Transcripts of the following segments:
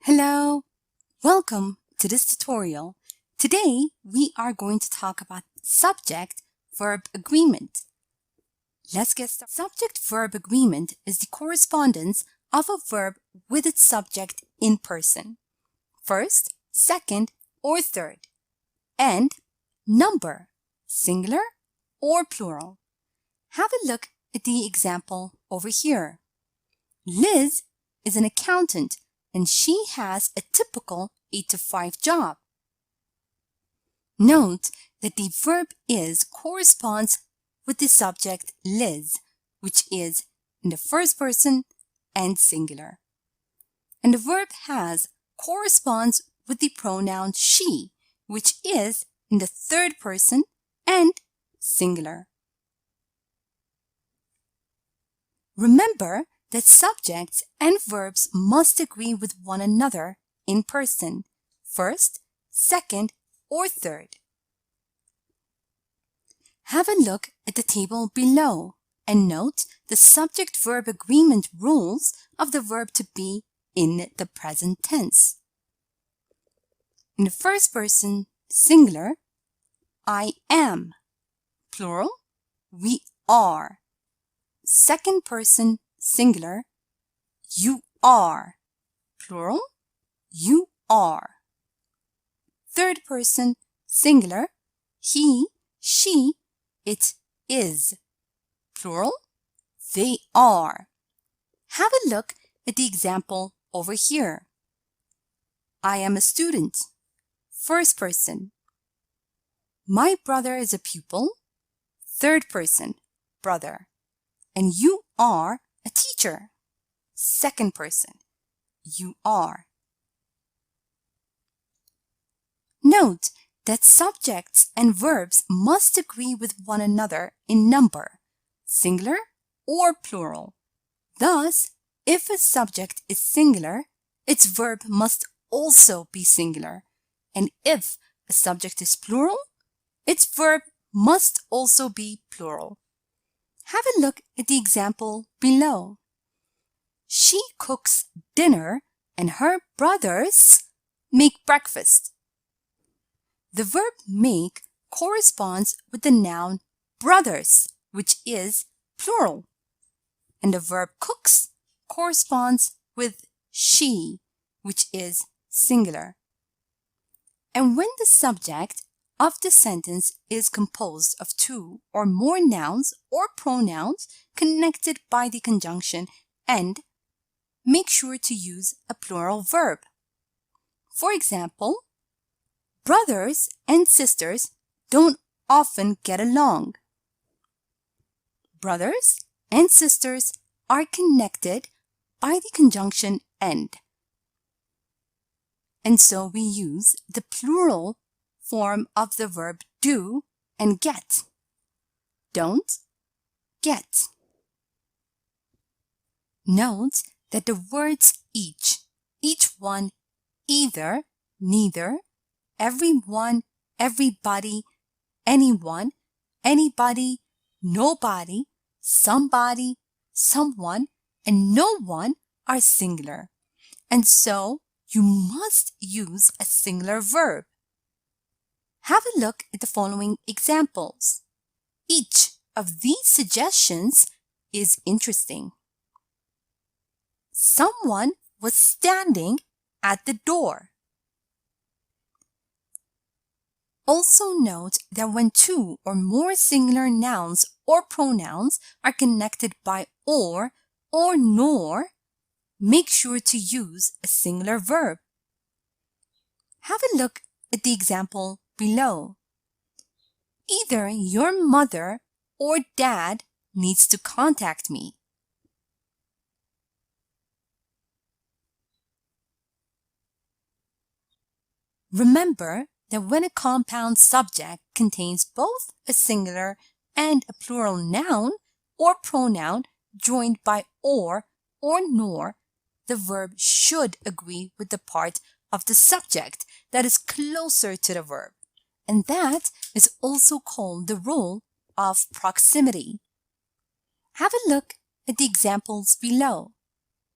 Hello, welcome to this tutorial. Today we are going to talk about subject-verb agreement. Let's get started. Subject-verb agreement is the correspondence of a verb with its subject in person, first, second, or third, and number, singular or plural. Have a look at the example over here. Liz is an accountant and she has a typical 8 to 5 job. Note that the verb is corresponds with the subject Liz, which is in the first person and singular. And the verb has corresponds with the pronoun she, which is in the third person and singular. Remember that subjects and verbs must agree with one another in person, first, second, or third. Have a look at the table below and note the subject-verb agreement rules of the verb to be in the present tense. In the first person, singular, I am. Plural, we are. Second person, singular, you are. Plural, you are. Third person, singular, he, she, it is. Plural, they are. Have a look at the example over here. I am a student. First person. My brother is a pupil. Third person, brother. And you are a teacher. Second person, you are. Note that subjects and verbs must agree with one another in number, singular or plural. Thus, if a subject is singular, its verb must also be singular. And if a subject is plural, its verb must also be plural. Have a look at the example below. She cooks dinner and her brothers make breakfast. The verb make corresponds with the noun brothers, which is plural. And the verb cooks corresponds with she, which is singular. And when the subject of the sentence is composed of two or more nouns or pronouns connected by the conjunction and, make sure to use a plural verb. For example, brothers and sisters don't often get along. Brothers and sisters are connected by the conjunction and. And so we use the plural form of the verb do and get. Don't, get. Note that the words each one, either, neither, everyone, everybody, anyone, anybody, nobody, somebody, someone, and no one are singular. And so you must use a singular verb. Have a look at the following examples. Each of these suggestions is interesting. Someone was standing at the door. Also note that when two or more singular nouns or pronouns are connected by or nor, make sure to use a singular verb. Have a look at the example below. Either your mother or dad needs to contact me. Remember that when a compound subject contains both a singular and a plural noun or pronoun joined by or nor, the verb should agree with the part of the subject that is closer to the verb. And that is also called the rule of proximity. Have a look at the examples below.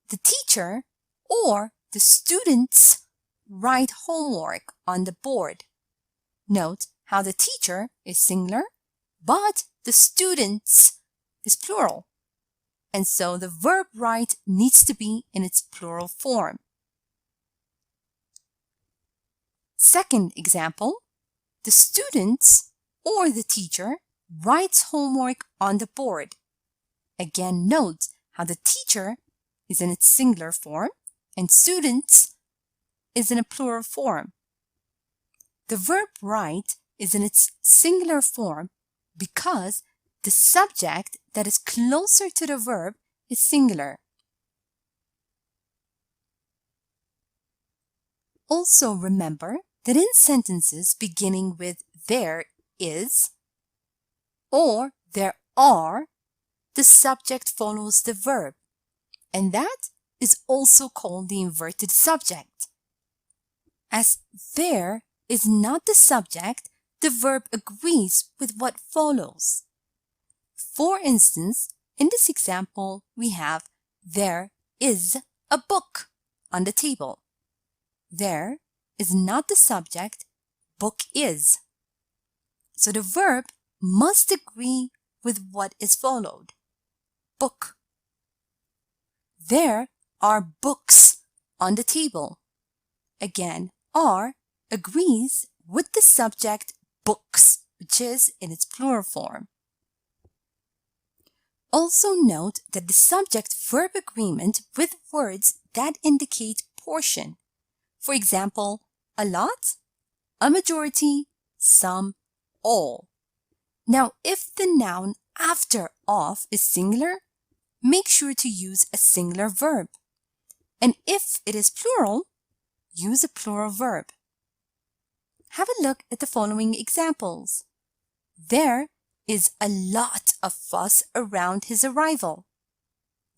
The teacher or the students write homework on the board. Note how the teacher is singular, but the students is plural. And so the verb write needs to be in its plural form. Second example, the students or the teacher writes homework on the board. Again, note how the teacher is in its singular form and students is in a plural form. The verb write is in its singular form because the subject that is closer to the verb is singular. Also remember that in sentences beginning with there is or there are, the subject follows the verb, and that is also called the inverted subject. As there is not the subject, the verb agrees with what follows. For instance, in this example, we have there is a book on the table. There is not the subject, book is. So the verb must agree with what is followed. Book. There are books on the table. Again, are agrees with the subject books, which is in its plural form. Also note that the subject-verb agreement with words that indicate portion. For example, a lot, a majority, some, all. Now, if the noun after of is singular, make sure to use a singular verb. And if it is plural, use a plural verb. Have a look at the following examples. There is a lot of fuss around his arrival.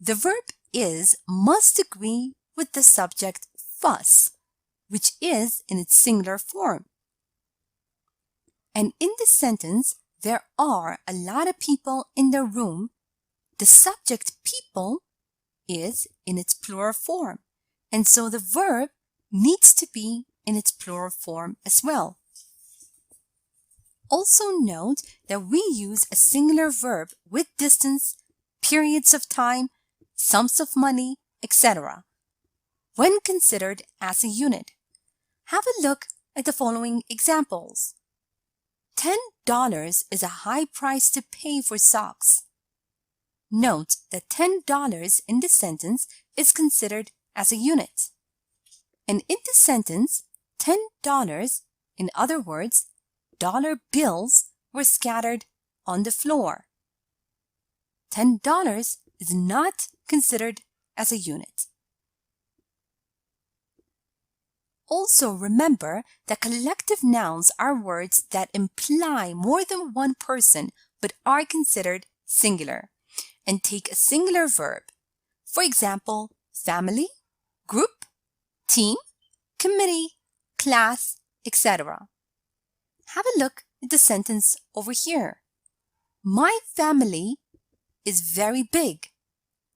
The verb is must agree with the subject fuss, which is in its singular form. And in this sentence, there are a lot of people in the room. The subject people is in its plural form, and so the verb needs to be in its plural form as well. Also note that we use a singular verb with distance, periods of time, sums of money, etc. when considered as a unit. Have a look at the following examples. $10 is a high price to pay for socks. Note that $10 in this sentence is considered as a unit. And in this sentence, $10, in other words, dollar bills were scattered on the floor. $10 is not considered as a unit. Also remember that collective nouns are words that imply more than one person but are considered singular and take a singular verb. For example, family, group, team, committee, class, etc. Have a look at the sentence over here. My family is very big.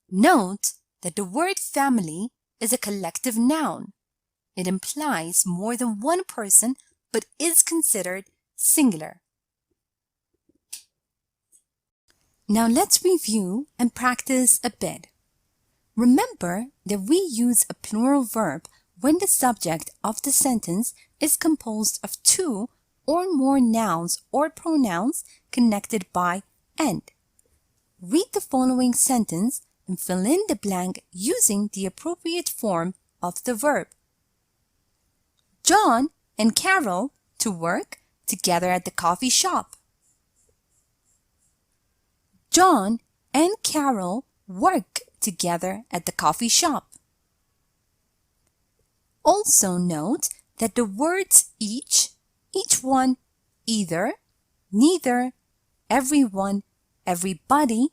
Note that the word family is a collective noun. It implies more than one person but is considered singular. Now let's review and practice a bit. Remember that we use a plural verb when the subject of the sentence is composed of two or more nouns or pronouns connected by and. Read the following sentence and fill in the blank using the appropriate form of the verb. John and Carol to work together at the coffee shop. John and Carol work together at the coffee shop. Also note that the words each one, either, neither, everyone, everybody,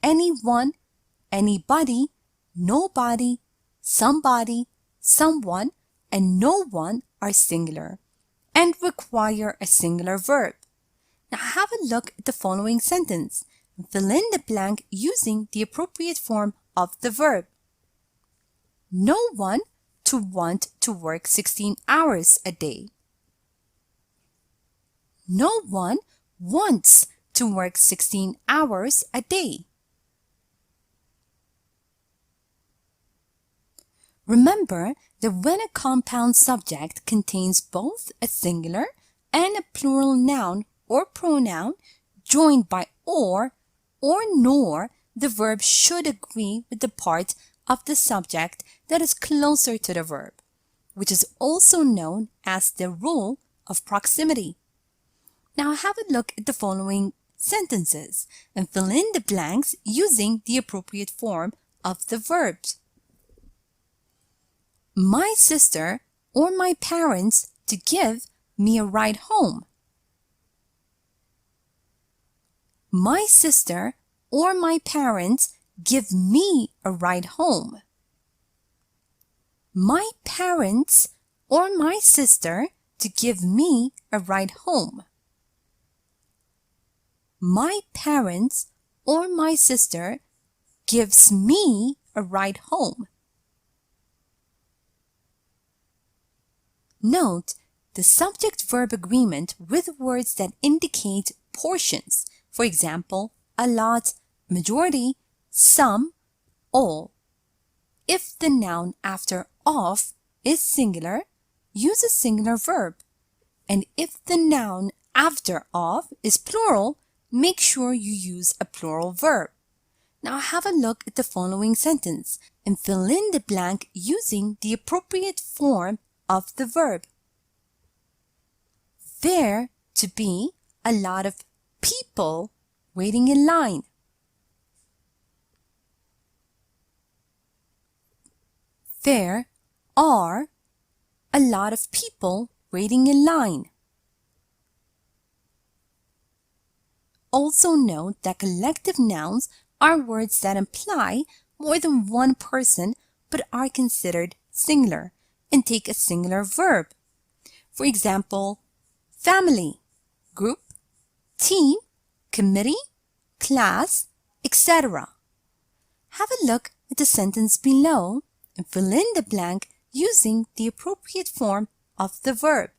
anyone, anybody, nobody, somebody, someone, and no one are singular and require a singular verb. Now have a look at the following sentence and fill in the blank using the appropriate form of the verb. No one to want to work 16 hours a day. No one wants to work 16 hours a day. Remember that when a compound subject contains both a singular and a plural noun or pronoun joined by or nor, the verb should agree with the part of the subject that is closer to the verb, which is also known as the rule of proximity. Now have a look at the following sentences and fill in the blanks using the appropriate form of the verbs. My sister or my parents to give me a ride home. My sister or my parents give me a ride home. My parents or my sister to give me a ride home. My parents or my sister gives me a ride home. Note the subject-verb agreement with words that indicate portions. For example, a lot, majority, some, all. If the noun after of is singular, use a singular verb. And if the noun after of is plural, make sure you use a plural verb. Now have a look at the following sentence and fill in the blank using the appropriate form of the verb. There to be a lot of people waiting in line. There are a lot of people waiting in line. Also note that collective nouns are words that imply more than one person but are considered singular and take a singular verb. For example, family, group, team, committee, class, etc. Have a look at the sentence below and fill in the blank using the appropriate form of the verb.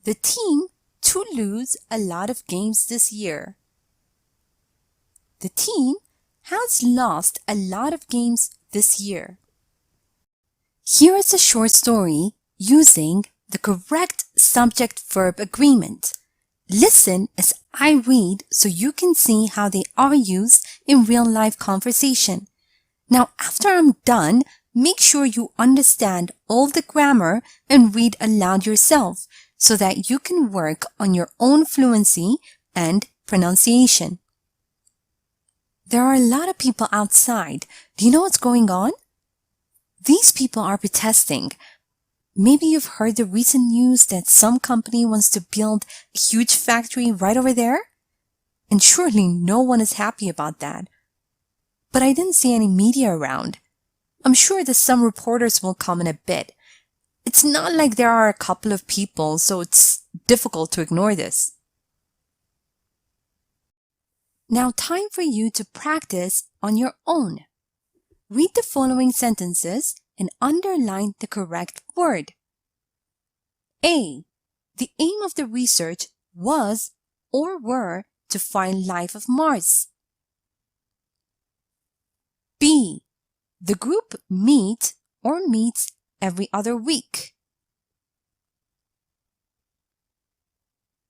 The team to lose a lot of games this year. The team has lost a lot of games this year. Here is a short story using the correct subject-verb agreement. Listen as I read so you can see how they are used in real-life conversation. Now, after I'm done, make sure you understand all the grammar and read aloud yourself so that you can work on your own fluency and pronunciation. There are a lot of people outside. Do you know what's going on? These people are protesting. Maybe you've heard the recent news that some company wants to build a huge factory right over there? And surely no one is happy about that. But I didn't see any media around. I'm sure that some reporters will come in a bit. It's not like there are a couple of people, so it's difficult to ignore this. Now time for you to practice on your own. Read the following sentences and underline the correct word. A. The aim of the research was or were to find life of Mars. B. The group meet or meets every other week.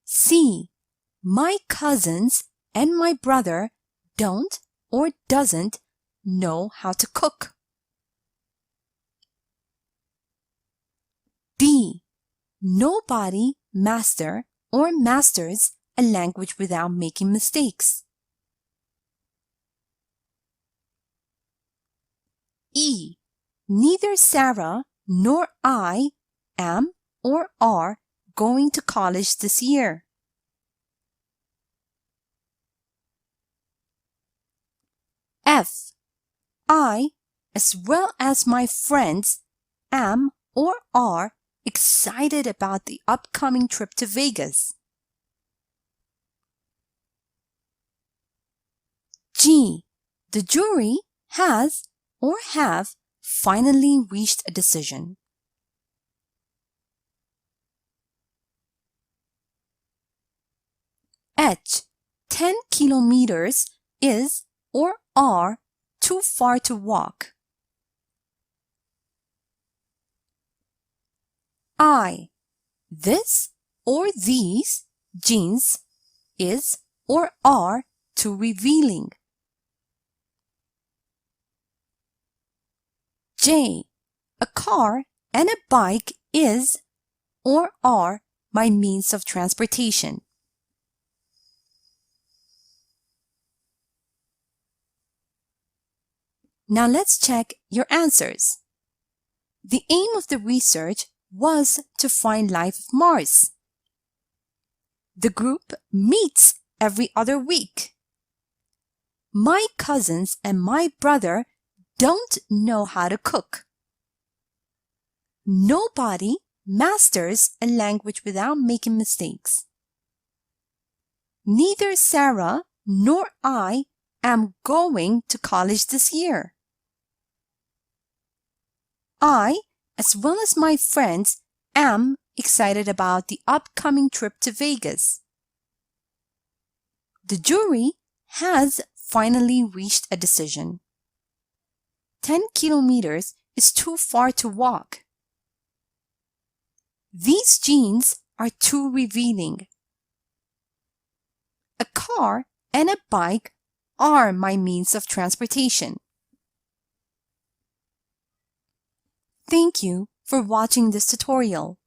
C. My cousins and my brother don't or doesn't know how to cook. D. Nobody master or masters a language without making mistakes. E. Neither Sarah nor I am or are going to college this year. F. I, as well as my friends, am or are excited about the upcoming trip to Vegas. G. The jury has or have finally reached a decision. H. 10 kilometers is or are too far to walk. I. This or these jeans is or are too revealing. J. A car and a bike is or are my means of transportation. Now let's check your answers. The aim of the research was to find life of Mars. The group meets every other week. My cousins and my brother don't know how to cook. Nobody masters a language without making mistakes. Neither Sarah nor I am going to college this year. I, as well as my friends, am excited about the upcoming trip to Vegas. The jury has finally reached a decision. 10 kilometers is too far to walk. These jeans are too revealing. A car and a bike are my means of transportation. Thank you for watching this tutorial.